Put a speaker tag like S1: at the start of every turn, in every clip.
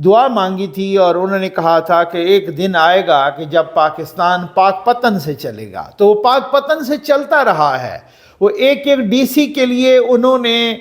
S1: دعا مانگی تھی اور انہوں نے کہا تھا کہ ایک دن آئے گا کہ جب پاکستان پاک پتن سے چلے گا، تو وہ پاک پتن سے چلتا رہا ہے۔ وہ ایک ایک ڈی سی کے لیے انہوں نے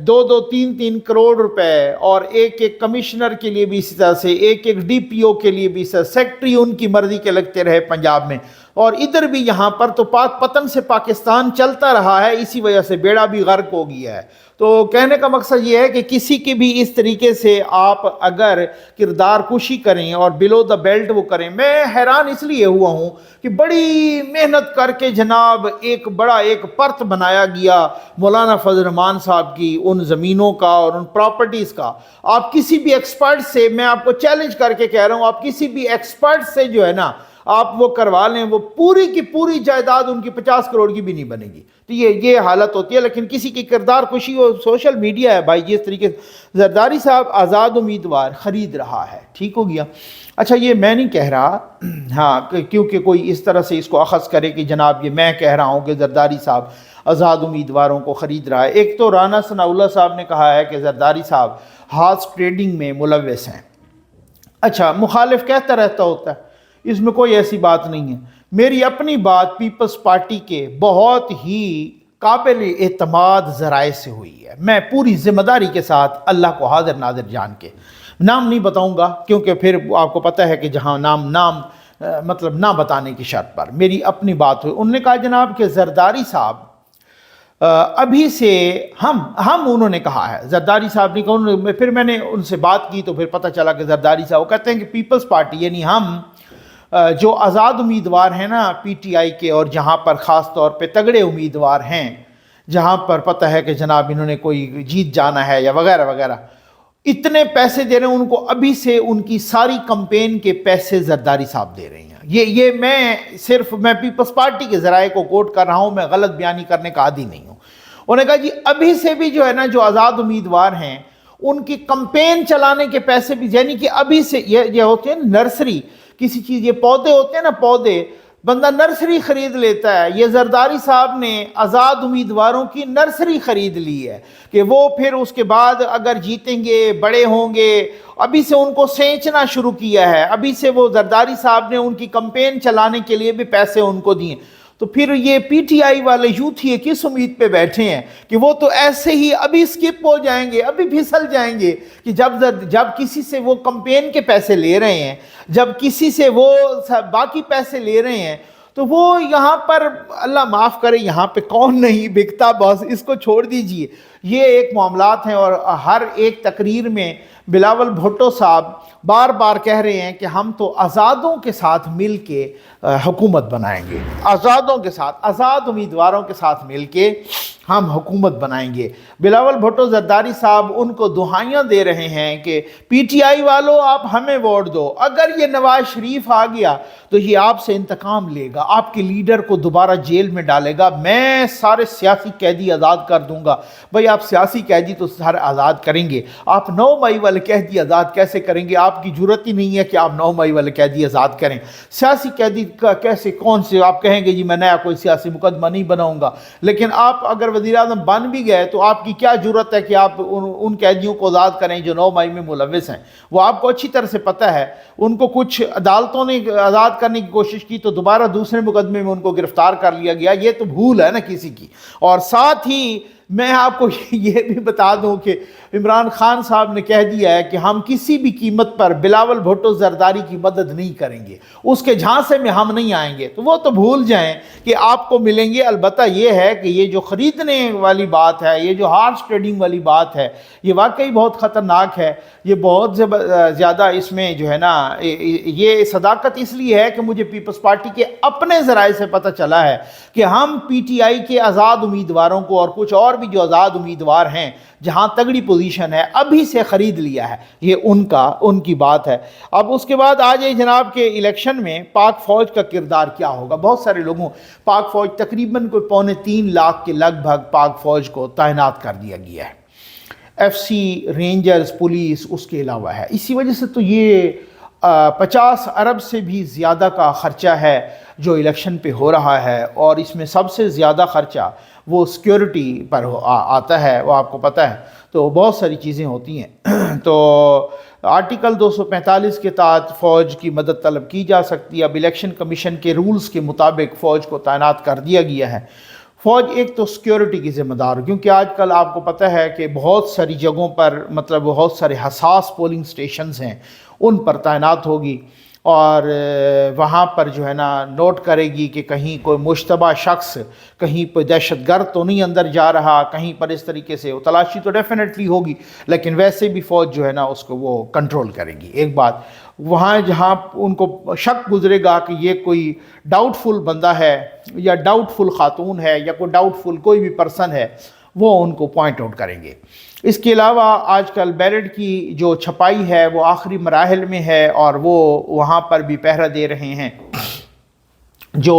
S1: 2-3 کروڑ روپے، اور ایک ایک کمشنر کے لیے بھی اسی طرح سے، ایک ایک ڈی پی او کے لیے بھی، سیکٹری ان کی مرضی کے لگتے رہے پنجاب میں، اور ادھر بھی یہاں پر تو پاک پتن سے پاکستان چلتا رہا ہے، اسی وجہ سے بیڑا بھی غرق ہو گیا ہے۔ تو کہنے کا مقصد یہ ہے کہ کسی کی بھی اس طریقے سے آپ اگر کردار کشی کریں اور بلو دا بیلٹ وہ کریں، میں حیران اس لیے ہوا ہوں کہ بڑی محنت کر کے جناب ایک بڑا ایک پرت بنایا گیا مولانا فضل الرحمان صاحب کی ان زمینوں کا اور ان پراپرٹیز کا۔ آپ کسی بھی ایکسپرٹ سے، میں آپ کو چیلنج کر کے کہہ رہا ہوں، آپ کسی بھی ایکسپرٹ سے جو ہے نا آپ وہ کروا لیں، وہ پوری کی پوری جائیداد ان کی 50 کروڑ کی بھی نہیں بنے گی۔ تو یہ حالت ہوتی ہے، لیکن کسی کی کردار کشی ہو، سوشل میڈیا ہے بھائی، جس طریقے سے زرداری صاحب آزاد امیدوار خرید رہا ہے، ٹھیک ہو گیا۔ اچھا یہ میں نہیں کہہ رہا، ہاں، کیونکہ کوئی اس طرح سے اس کو اخذ کرے کہ جناب یہ میں کہہ رہا ہوں کہ زرداری صاحب آزاد امیدواروں کو خرید رہا ہے۔ ایک تو رانا ثناء اللہ صاحب نے کہا ہے کہ زرداری صاحب ہارس ٹریڈنگ میں ملوث ہیں۔ اچھا، مخالف کہتا رہتا ہوتا ہے، اس میں کوئی ایسی بات نہیں ہے۔ میری اپنی بات پیپلز پارٹی کے بہت ہی قابل اعتماد ذرائع سے ہوئی ہے، میں پوری ذمہ داری کے ساتھ اللہ کو حاضر ناظر جان کے، نام نہیں بتاؤں گا کیونکہ پھر آپ کو پتہ ہے کہ جہاں نام مطلب نہ بتانے کی شرط پر میری اپنی بات ہوئی۔ انہوں نے کہا جناب کہ زرداری صاحب ابھی سے ہم انہوں نے کہا ہے، زرداری صاحب نے کہا، پھر میں نے ان سے بات کی تو پھر پتہ چلا کہ زرداری صاحب وہ کہتے ہیں کہ پیپلز پارٹی یعنی ہم جو آزاد امیدوار ہیں نا پی ٹی آئی کے، اور جہاں پر خاص طور پہ تگڑے امیدوار ہیں، جہاں پر پتہ ہے کہ جناب انہوں نے کوئی جیت جانا ہے یا وغیرہ وغیرہ، اتنے پیسے دے رہے ہیں ان کو، ابھی سے ان کی ساری کمپین کے پیسے زرداری صاحب دے رہے ہیں۔ یہ میں پیپلز پارٹی کے ذرائع کو کوٹ کر رہا ہوں، میں غلط بیانی کرنے کا عادی نہیں ہوں۔ انہوں نے کہا جی ابھی سے بھی جو ہے نا جو آزاد امیدوار ہیں ان کی کمپین چلانے کے پیسے بھی، یعنی کہ ابھی سے یہ ہوتے ہیں نرسری، کسی چیز، یہ پودے ہوتے ہیں نا پودے، بندہ نرسری خرید لیتا ہے، یہ زرداری صاحب نے آزاد امیدواروں کی نرسری خرید لی ہے کہ وہ پھر اس کے بعد اگر جیتیں گے، بڑے ہوں گے، ابھی سے ان کو سینچنا شروع کیا ہے، ابھی سے وہ زرداری صاحب نے ان کی کمپین چلانے کے لیے بھی پیسے ان کو دیے۔ تو پھر یہ پی ٹی آئی والے یوتھ یہ کس امید پہ بیٹھے ہیں کہ وہ تو ایسے ہی ابھی سکپ ہو جائیں گے، ابھی پھسل جائیں گے کہ جب کسی سے وہ کمپین کے پیسے لے رہے ہیں، جب کسی سے وہ باقی پیسے لے رہے ہیں، تو وہ یہاں پر اللہ معاف کرے یہاں پہ کون نہیں بکتا، بس اس کو چھوڑ دیجئے۔ یہ ایک معاملات ہیں، اور ہر ایک تقریر میں بلاول بھٹو صاحب بار بار کہہ رہے ہیں کہ ہم تو آزادوں کے ساتھ مل کے حکومت بنائیں گے، آزادوں کے ساتھ، آزاد امیدواروں کے ساتھ مل کے ہم حکومت بنائیں گے۔ بلاول بھٹو زرداری صاحب ان کو دہائیاں دے رہے ہیں کہ پی ٹی آئی والوں آپ ہمیں ووٹ دو، اگر یہ نواز شریف آ گیا تو یہ آپ سے انتقام لے گا، آپ کے لیڈر کو دوبارہ جیل میں ڈالے گا، میں سارے سیاسی قیدی آزاد کر دوں گا۔ بھئی آپ سیاسی قیدی تو سارے آزاد کریں گے، آپ 9 مئی والے قیدی آزاد کیسے کریں گے؟ آپ کی جرت ہی نہیں ہے کہ آپ 9 مئی والے قیدی آزاد کریں۔ سیاسی قیدی کا کیسے، کون سے آپ کہیں گے جی میں نیا کوئی سیاسی مقدمہ نہیں بناؤں گا؟ لیکن آپ اگر وزیر اعظم بن بھی گئے تو آپ کی کیا جرت ہے کہ آپ ان قیدیوں کو آزاد کریں جو 9 مئی میں ملوث ہیں؟ وہ آپ کو اچھی طرح سے پتہ ہے، ان کو کچھ عدالتوں نے آزاد کرنے کی کوشش کی تو دوبارہ دوسرے مقدمے میں ان کو گرفتار کر لیا گیا، یہ تو بھول ہے نا کسی کی۔ اور ساتھ ہی میں آپ کو یہ بھی بتا دوں کہ عمران خان صاحب نے کہہ دیا ہے کہ ہم کسی بھی قیمت پر بلاول بھٹو زرداری کی مدد نہیں کریں گے، اس کے جھانسے میں ہم نہیں آئیں گے۔ تو وہ تو بھول جائیں کہ آپ کو ملیں گے۔ البتہ یہ ہے کہ یہ جو خریدنے والی بات ہے، یہ جو ہارس ٹریڈنگ والی بات ہے، یہ واقعی بہت خطرناک ہے۔ یہ بہت زیادہ اس میں جو ہے نا، یہ صداقت اس لیے ہے کہ مجھے پیپلز پارٹی کے اپنے ذرائع سے پتہ چلا ہے کہ ہم پی ٹی آئی کے آزاد امیدواروں کو اور کچھ اور بھی جو آزاد امیدوار ہیں جہاں تگڑی پوزیشن ہے ابھی سے خرید لیا ہے۔ یہ ان کی بات ہے۔ اب اس کے بعد آ جائے جناب کے الیکشن میں پاک فوج کا کردار کیا ہوگا۔ بہت سارے لوگوں، پاک فوج تقریباً کوئی 3.25 لاکھ کے لگ بھگ پاک فوج کو تعینات کر دیا گیا ہے، ایف سی، رینجرز، پولیس اس کے علاوہ ہے۔ اسی وجہ سے تو یہ 50 ارب سے بھی زیادہ کا خرچہ ہے جو الیکشن پہ ہو رہا ہے، اور اس میں سب سے زیادہ خرچہ وہ سیکیورٹی پر آتا ہے، وہ آپ کو پتہ ہے۔ تو بہت ساری چیزیں ہوتی ہیں۔ تو آرٹیکل 245 کے تحت فوج کی مدد طلب کی جا سکتی ہے۔ اب الیکشن کمیشن کے رولز کے مطابق فوج کو تعینات کر دیا گیا ہے۔ فوج ایک تو سیکیورٹی کی ذمہ دار ہو، کیونکہ آج کل آپ کو پتہ ہے کہ بہت ساری جگہوں پر مطلب بہت سارے حساس پولنگ سٹیشنز ہیں، ان پر تعینات ہوگی، اور وہاں پر جو ہے نا نوٹ کرے گی کہ کہیں کوئی مشتبہ شخص، کہیں کوئی دہشت گرد تو نہیں اندر جا رہا، کہیں پر اس طریقے سے تلاشی تو ڈیفینیٹلی ہوگی، لیکن ویسے بھی فوج جو ہے نا اس کو وہ کنٹرول کرے گی۔ ایک بات، وہاں جہاں ان کو شک گزرے گا کہ یہ کوئی ڈاؤٹ فل بندہ ہے یا ڈاؤٹ فل خاتون ہے یا کوئی ڈاؤٹ فل کوئی بھی پرسن ہے، وہ ان کو پوائنٹ آؤٹ کریں گے۔ اس کے علاوہ آج کل بیلٹ کی جو چھپائی ہے وہ آخری مراحل میں ہے، اور وہ وہاں پر بھی پہرہ دے رہے ہیں، جو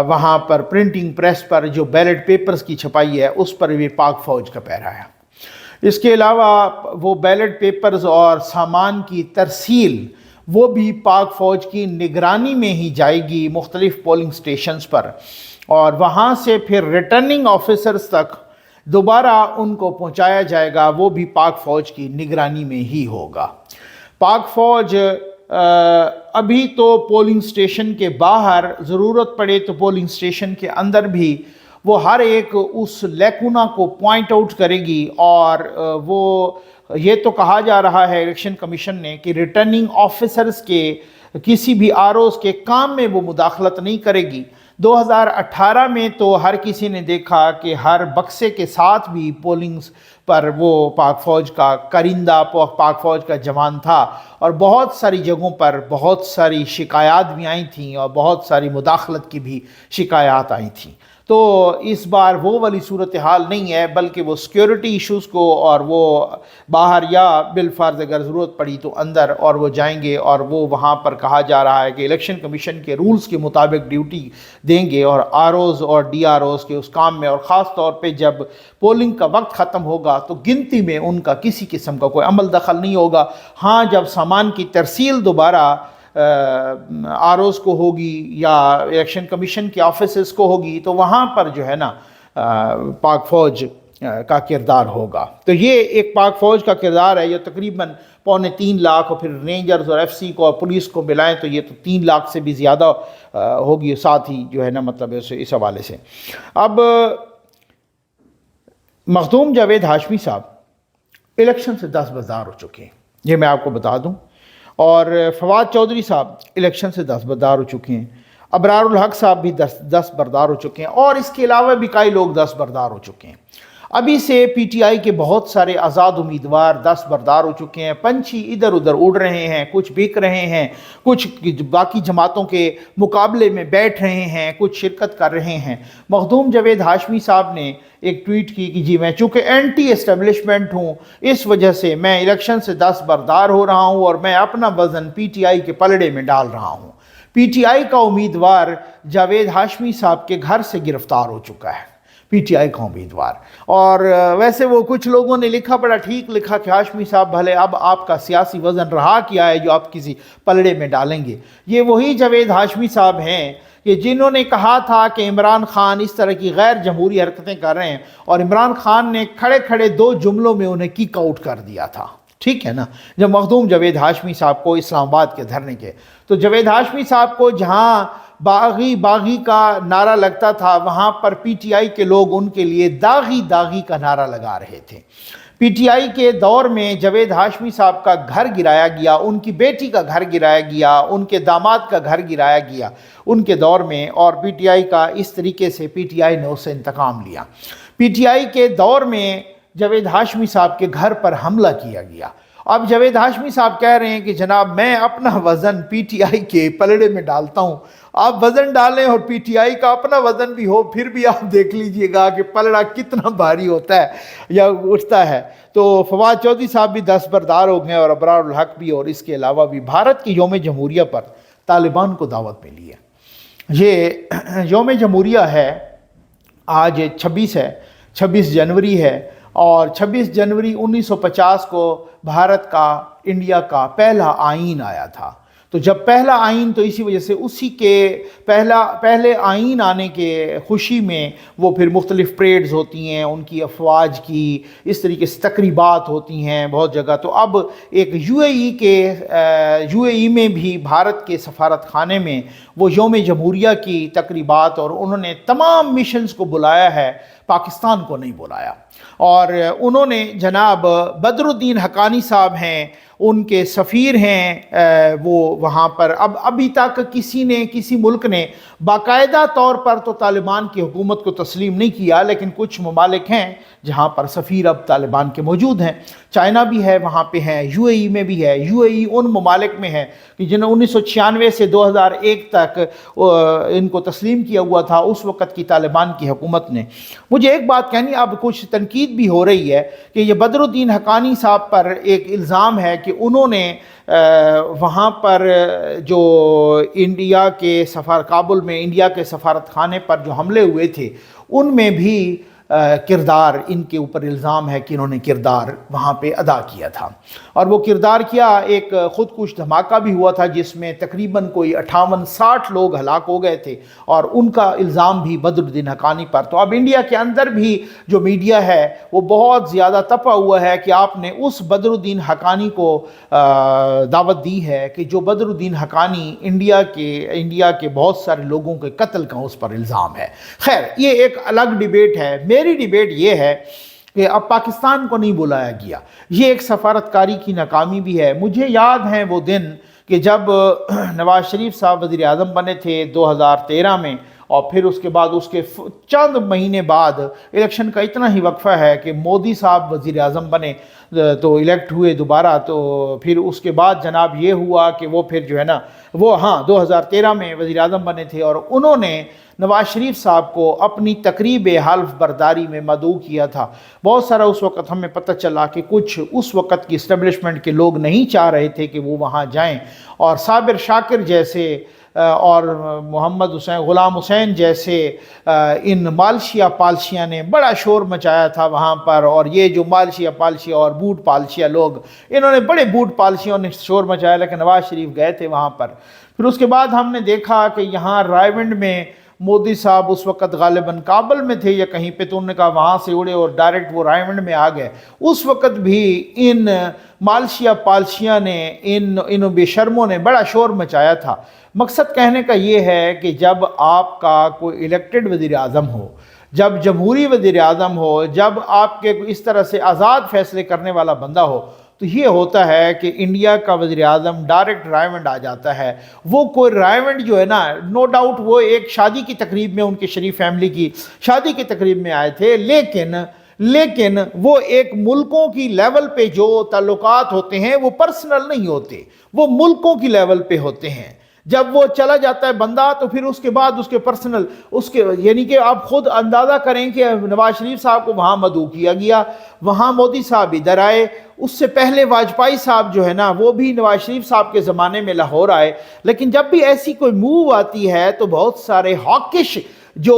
S1: وہاں پر پرنٹنگ پریس پر جو بیلٹ پیپرز کی چھپائی ہے اس پر بھی پاک فوج کا پہرہ ہے۔ اس کے علاوہ وہ بیلٹ پیپرز اور سامان کی ترسیل وہ بھی پاک فوج کی نگرانی میں ہی جائے گی مختلف پولنگ سٹیشنز پر، اور وہاں سے پھر ریٹرننگ آفیسرز تک دوبارہ ان کو پہنچایا جائے گا، وہ بھی پاک فوج کی نگرانی میں ہی ہوگا۔ پاک فوج ابھی تو پولنگ سٹیشن کے باہر، ضرورت پڑے تو پولنگ سٹیشن کے اندر بھی وہ ہر ایک اس لیکونا کو پوائنٹ آؤٹ کرے گی، اور وہ یہ تو کہا جا رہا ہے الیکشن کمیشن نے کہ ریٹرننگ آفیسرز کے کسی بھی آروز کے کام میں وہ مداخلت نہیں کرے گی۔ 2018 میں تو ہر کسی نے دیکھا کہ ہر بکسے کے ساتھ بھی پولنگز پر وہ پاک فوج کا کرندہ، پاک فوج کا جوان تھا، اور بہت ساری جگہوں پر بہت ساری شکایات بھی آئی تھیں اور بہت ساری مداخلت کی بھی شکایات آئی تھیں۔ تو اس بار وہ والی صورتحال نہیں ہے، بلکہ وہ سیکیورٹی ایشوز کو، اور وہ باہر یا بالفرض اگر ضرورت پڑی تو اندر، اور وہ جائیں گے، اور وہ وہاں پر کہا جا رہا ہے کہ الیکشن کمیشن کے رولز کے مطابق ڈیوٹی دیں گے، اور آر اوز اور ڈی آر اوز کے اس کام میں، اور خاص طور پہ جب پولنگ کا وقت ختم ہوگا تو گنتی میں ان کا کسی قسم کا کوئی عمل دخل نہیں ہوگا۔ ہاں، جب سامان کی ترسیل دوبارہ آر اوز کو ہوگی یا الیکشن کمیشن کے آفیسز کو ہوگی تو وہاں پر جو ہے نا پاک فوج کا کردار ہوگا۔ تو یہ ایک پاک فوج کا کردار ہے، یہ تقریباً 2.25 لاکھ، اور پھر رینجرز اور ایف سی کو اور پولیس کو ملائیں تو یہ تو 3 لاکھ سے بھی زیادہ ہوگی، ساتھ ہی جو ہے نا مطلب اس حوالے سے۔ اب مخدوم جاوید ہاشمی صاحب الیکشن سے دستبردار ہو چکے ہیں، یہ میں آپ کو بتا دوں، اور فواد چودھری صاحب الیکشن سے دستبردار ہو چکے ہیں، ابرار الحق صاحب بھی دستبردار ہو چکے ہیں، اور اس کے علاوہ بھی کئی لوگ دستبردار ہو چکے ہیں۔ ابھی سے پی ٹی آئی کے بہت سارے آزاد امیدوار دستبردار ہو چکے ہیں، پنچھی ادھر ادھر اڑ رہے ہیں، کچھ بک رہے ہیں، کچھ باقی جماعتوں کے مقابلے میں بیٹھ رہے ہیں، کچھ شرکت کر رہے ہیں۔ مخدوم جاوید ہاشمی صاحب نے ایک ٹویٹ کی کہ جی میں چونکہ اینٹی اسٹیبلشمنٹ ہوں، اس وجہ سے میں الیکشن سے دستبردار ہو رہا ہوں، اور میں اپنا وزن پی ٹی آئی کے پلڑے میں ڈال رہا ہوں۔ پی ٹی آئی کا امیدوار جاوید ہاشمی صاحب کے گھر سے گرفتار ہو چکا ہے، پی ٹی آئی کا امیدوار۔ اور ویسے وہ کچھ لوگوں نے لکھا، بڑا ٹھیک لکھا کہ ہاشمی صاحب بھلے اب آپ کا سیاسی وزن رہا کیا ہے جو آپ کسی پلڑے میں ڈالیں گے۔ یہ وہی جاوید ہاشمی صاحب ہیں کہ جنہوں نے کہا تھا کہ عمران خان اس طرح کی غیر جمہوری حرکتیں کر رہے ہیں، اور عمران خان نے کھڑے کھڑے 2 جملوں میں انہیں کک آؤٹ کر دیا تھا، ٹھیک ہے نا، جب مخدوم جاوید ہاشمی صاحب کو اسلام آباد کے دھرنے کے، تو جاوید ہاشمی صاحب کو جہاں باغی باغی کا نعرہ لگتا تھا وہاں پر پی ٹی آئی کے لوگ ان کے لیے داغی داغی کا نعرہ لگا رہے تھے۔ پی ٹی آئی کے دور میں جاوید ہاشمی صاحب کا گھر گرایا گیا، ان کی بیٹی کا گھر گرایا گیا، ان کے داماد کا گھر گرایا گیا ان کے دور میں، اور پی ٹی آئی کا اس طریقے سے پی ٹی آئی نے اس سے انتقام لیا۔ پی ٹی آئی کے دور میں جاوید ہاشمی صاحب کے گھر پر حملہ کیا گیا۔ اب جاوید ہاشمی صاحب کہہ رہے ہیں کہ جناب میں اپنا وزن پی ٹی آئی کے پلڑے میں ڈالتا ہوں، آپ وزن ڈالیں اور پی ٹی آئی کا اپنا وزن بھی ہو، پھر بھی آپ دیکھ لیجئے گا کہ پلڑا کتنا بھاری ہوتا ہے یا اٹھتا ہے۔ تو فواد چودھری صاحب بھی دستبردار ہو گئے، اور ابرار الحق بھی، اور اس کے علاوہ بھی بھارت کی یوم جمہوریہ پر طالبان کو دعوت ملی ہے۔ یہ یوم جمہوریہ ہے، آج 26 جنوری ہے، اور 26 جنوری 1950 کو بھارت کا، انڈیا کا پہلا آئین آیا تھا۔ تو جب پہلا آئین، تو اسی وجہ سے اسی کے پہلے آئین آنے کے خوشی میں وہ پھر مختلف پریڈز ہوتی ہیں ان کی افواج کی، اس طریقے سے تقریبات ہوتی ہیں بہت جگہ۔ تو اب ایک یو اے ای میں بھی بھارت کے سفارت خانے میں وہ یوم جمہوریہ کی تقریبات، اور انہوں نے تمام مشنز کو بلایا ہے، پاکستان کو نہیں بلایا۔ اور انہوں نے جناب بدر الدین حقانی صاحب ہیں، ان کے سفیر ہیں، وہ وہاں پر ابھی تک کسی ملک نے باقاعدہ طور پر تو طالبان کی حکومت کو تسلیم نہیں کیا، لیکن کچھ ممالک ہیں جہاں پر سفیر اب طالبان کے موجود ہیں۔ چائنا بھی ہے وہاں پہ ہیں، یو اے ای میں بھی ہے۔ یو اے ای ان ممالک میں ہے کہ جنہوں 1996 سے 2001 تک ان کو تسلیم کیا ہوا تھا اس وقت کی طالبان کی حکومت نے۔ مجھے ایک بات کہنی، اب کچھ تنقید بھی ہو رہی ہے کہ یہ بدر الدین حقانی صاحب پر ایک الزام ہے کہ انہوں نے وہاں پر جو انڈیا کے کابل میں انڈیا کے سفارت خانے پر جو حملے ہوئے تھے ان میں بھی کردار، ان کے اوپر الزام ہے کہ انہوں نے کردار وہاں پہ ادا کیا تھا۔ اور وہ کردار کیا، ایک خودکش دھماکہ بھی ہوا تھا جس میں تقریباً کوئی 58-60 لوگ ہلاک ہو گئے تھے، اور ان کا الزام بھی بدر الدین حقانی پر۔ تو اب انڈیا کے اندر بھی جو میڈیا ہے وہ بہت زیادہ تپا ہوا ہے کہ آپ نے اس بدر الدین حقانی کو دعوت دی ہے کہ جو بدر الدین حقانی انڈیا کے بہت سارے لوگوں کے قتل کا اس پر الزام ہے۔ خیر، یہ ایک الگ ڈیبیٹ ہے۔ میری ڈیبیٹ یہ ہے کہ اب پاکستان کو نہیں بلایا گیا، یہ ایک سفارتکاری کی ناکامی بھی ہے۔ مجھے یاد ہیں وہ دن کہ جب نواز شریف صاحب وزیر اعظم بنے تھے 2013 میں، اور پھر اس کے بعد اس کے چند مہینے بعد الیکشن کا اتنا ہی وقفہ ہے کہ مودی صاحب وزیر اعظم بنے تو الیکٹ ہوئے دوبارہ۔ تو پھر اس کے بعد جناب یہ ہوا کہ وہ پھر جو ہے نا وہ 2013 میں وزیر اعظم بنے تھے، اور انہوں نے نواز شریف صاحب کو اپنی تقریب حلف برداری میں مدعو کیا تھا۔ بہت سارا اس وقت ہمیں پتہ چلا کہ کچھ اس وقت کی اسٹیبلشمنٹ کے لوگ نہیں چاہ رہے تھے کہ وہ وہاں جائیں، اور صابر شاکر جیسے اور محمد حسین غلام حسین جیسے ان مالشیا پالشیا نے بڑا شور مچایا تھا وہاں پر۔ اور یہ جو مالشیا پالشیا اور بوٹ پالشیا لوگ، انہوں نے بڑے بوٹ پالشیوں نے شور مچایا، لیکن نواز شریف گئے تھے وہاں پر۔ پھر اس کے بعد ہم نے دیکھا کہ یہاں رائے ونڈ میں مودی صاحب اس وقت غالباً کابل میں تھے یا کہیں پہ، تو انہوں نے کہا وہاں سے اڑے اور ڈائریکٹ وہ رائے ونڈ میں آ گئے۔ اس وقت بھی ان مالشیا پالشیا نے ان بے شرموں نے بڑا شور مچایا تھا۔ مقصد کہنے کا یہ ہے کہ جب آپ کا کوئی الیکٹڈ وزیر اعظم ہو، جب جمہوری وزیر اعظم ہو، جب آپ کے اس طرح سے آزاد فیصلے کرنے والا بندہ ہو، تو یہ ہوتا ہے کہ انڈیا کا وزیر اعظم ڈائریکٹ رائے ونڈ آ جاتا ہے۔ وہ کوئی رائے ونڈ جو ہے نا، نو ڈاؤٹ وہ ایک شادی کی تقریب میں، ان کے شریف فیملی کی شادی کی تقریب میں آئے تھے، لیکن وہ ایک ملکوں کی لیول پہ جو تعلقات ہوتے ہیں وہ پرسنل نہیں ہوتے، وہ ملکوں کی لیول پہ ہوتے ہیں۔ جب وہ چلا جاتا ہے بندہ تو پھر اس کے بعد اس کے پرسنل یعنی کہ آپ خود اندازہ کریں کہ نواز شریف صاحب کو وہاں مدعو کیا گیا، وہاں مودی صاحب ادھر آئے، اس سے پہلے واجپائی صاحب جو ہے نا وہ بھی نواز شریف صاحب کے زمانے میں لاہور آئے۔ لیکن جب بھی ایسی کوئی موو آتی ہے تو بہت سارے ہاکش جو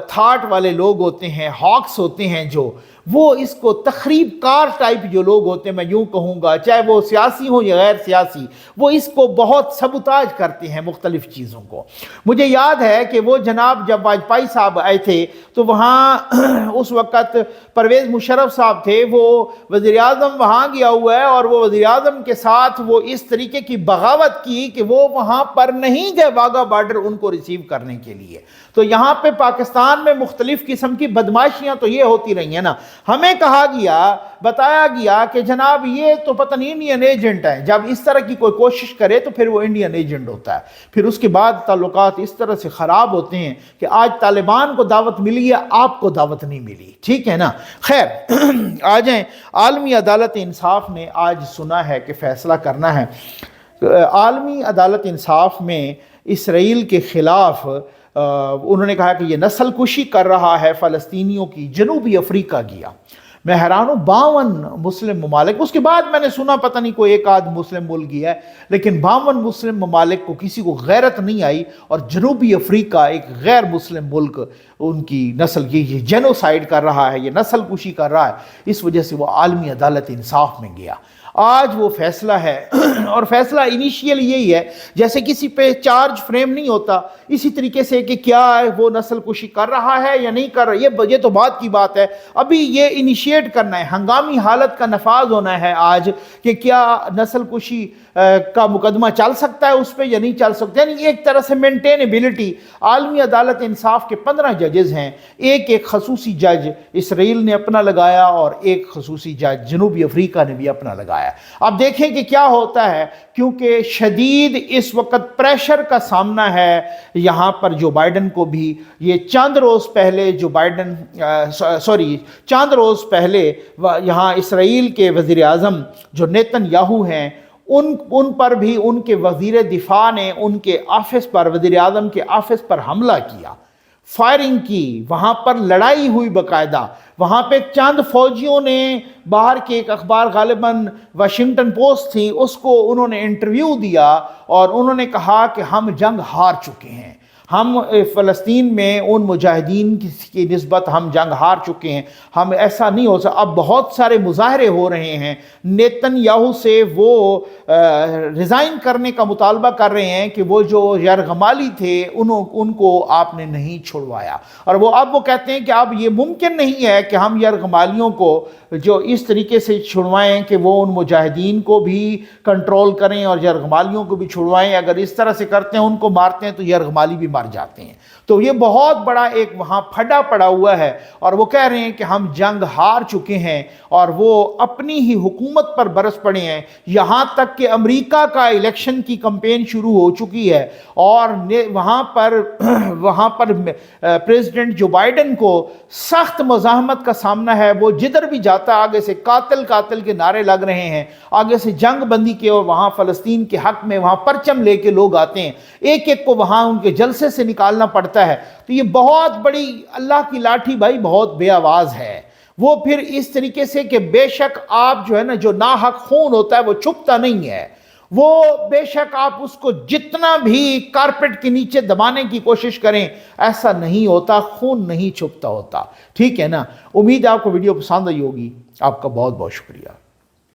S1: تھاٹ والے لوگ ہوتے ہیں، ہاکس ہوتے ہیں، جو وہ اس کو تخریب کار ٹائپ جو لوگ ہوتے ہیں، میں یوں کہوں گا، چاہے وہ سیاسی ہوں یا غیر سیاسی، وہ اس کو بہت سبوتاج کرتے ہیں مختلف چیزوں کو۔ مجھے یاد ہے کہ وہ جناب جب واجپائی صاحب آئے تھے تو وہاں اس وقت پرویز مشرف صاحب تھے، وہ وزیر اعظم وہاں گیا ہوا ہے، اور وہ وزیر اعظم کے ساتھ وہ اس طریقے کی بغاوت کی کہ وہ وہاں پر نہیں گئے واگا بارڈر ان کو ریسیو کرنے کے لیے۔ تو یہاں پہ پاکستان میں مختلف قسم کی بدماشیاں تو یہ ہوتی رہی ہیں نا۔ ہمیں کہا گیا، بتایا گیا کہ جناب یہ تو پتہ نہیں انڈین ایجنٹ ہے، جب اس طرح کی کوئی کوشش کرے تو پھر وہ انڈین ایجنٹ ہوتا ہے۔ پھر اس کے بعد تعلقات اس طرح سے خراب ہوتے ہیں کہ آج طالبان کو دعوت ملی ہے، آپ کو دعوت نہیں ملی، ٹھیک ہے نا۔ خیر آ جائیں، عالمی عدالت انصاف نے آج سنا ہے کہ فیصلہ کرنا ہے۔ عالمی عدالت انصاف میں اسرائیل کے خلاف انہوں نے کہا کہ یہ نسل کشی کر رہا ہے فلسطینیوں کی، جنوبی افریقہ گیا۔ میں حیران ہوں، 52 مسلم ممالک، اس کے بعد میں نے سنا پتہ نہیں کوئی ایک آدھ مسلم ملک گیا ہے، لیکن 52 مسلم ممالک کو کسی کو غیرت نہیں آئی، اور جنوبی افریقہ ایک غیر مسلم ملک ان کی نسل یہ جینوسائیڈ کر رہا ہے، یہ نسل کشی کر رہا ہے، اس وجہ سے وہ عالمی عدالت انصاف میں گیا۔ آج وہ فیصلہ ہے اور فیصلہ انیشیل یہی ہے، جیسے کسی پہ چارج فریم نہیں ہوتا اسی طریقے سے کہ کیا وہ نسل کشی کر رہا ہے یا نہیں کر رہا، یہ تو بات کی بات ہے، ابھی یہ انیشیٹ کرنا ہے، ہنگامی حالت کا نفاذ ہونا ہے آج کہ کیا نسل کشی کا مقدمہ چل سکتا ہے اس پہ یا نہیں چل سکتا، یعنی ایک طرح سے مینٹینیبلٹی۔ عالمی عدالت انصاف کے 15 ججز ہیں، ایک خصوصی جج اسرائیل نے اپنا لگایا اور ایک خصوصی جج جنوبی افریقہ نے بھی اپنا لگایا۔ اب دیکھیں کہ کیا ہوتا ہے، کیونکہ شدید اس وقت پریشر کا سامنا ہے یہاں پر جو بائیڈن کو بھی۔ یہ چند روز پہلے چند روز پہلے یہاں اسرائیل کے وزیر اعظم جو نیتن یاہو ہیں، ان پر بھی ان کے وزیر دفاع نے ان کے آفس پر، وزیر اعظم کے آفس پر حملہ کیا، فائرنگ کی، وہاں پر لڑائی ہوئی باقاعدہ۔ وہاں پہ چند فوجیوں نے، باہر کے ایک اخبار غالباً واشنگٹن پوسٹ تھی، اس کو انہوں نے انٹرویو دیا اور انہوں نے کہا کہ ہم جنگ ہار چکے ہیں، ہم فلسطین میں ان مجاہدین کی نسبت ہم جنگ ہار چکے ہیں، ہم ایسا نہیں ہو سکتا۔ اب بہت سارے مظاہرے ہو رہے ہیں، نیتن یاہو سے وہ ریزائن کرنے کا مطالبہ کر رہے ہیں کہ وہ جو یرغمالی تھے ان کو آپ نے نہیں چھڑوایا، اور اب وہ کہتے ہیں کہ اب یہ ممکن نہیں ہے کہ ہم یرغمالیوں کو جو اس طریقے سے چھڑوائیں کہ وہ ان مجاہدین کو بھی کنٹرول کریں اور یرغمالیوں کو بھی چھڑوائیں۔ اگر اس طرح سے کرتے ہیں، ان کو مارتے ہیں، تو یرغمالی بھی مر جاتے ہیں۔ تو یہ بہت بڑا ایک وہاں پھڈا پڑا ہوا ہے، اور وہ کہہ رہے ہیں کہ ہم جنگ ہار چکے ہیں، اور وہ اپنی ہی حکومت پر برس پڑے ہیں، یہاں تک کہ امریکہ کا الیکشن کی کمپین شروع ہو چکی ہے، اور وہاں پر پریزیڈنٹ جو بائیڈن کو سخت مزاحمت کا سامنا ہے۔ وہ جدھر بھی جاتا ہے آگے سے قاتل قاتل کے نعرے لگ رہے ہیں، آگے سے جنگ بندی کے، اور وہاں فلسطین کے حق میں وہاں پرچم لے کے لوگ آتے ہیں، ایک ایک کو وہاں ان کے جلسے سے نکالنا پڑتا ہے۔ تو یہ بہت بڑی اللہ کی لاٹھی بھائی بہت بے آواز ہے۔ وہ پھر اس طریقے سے کہ بے شک آپ جو ہے نا، جو ناحق خون ہوتا ہے وہ چھپتا نہیں ہے، وہ بے شک آپ اس کو جتنا بھی کارپٹ کے نیچے دبانے کی کوشش کریں، ایسا نہیں ہوتا، خون نہیں چھپتا ہوتا۔ ٹھیک ہے نا؟ امید ہے آپ کو ویڈیو پسند آئی ہوگی۔ آپ کا بہت بہت شکریہ۔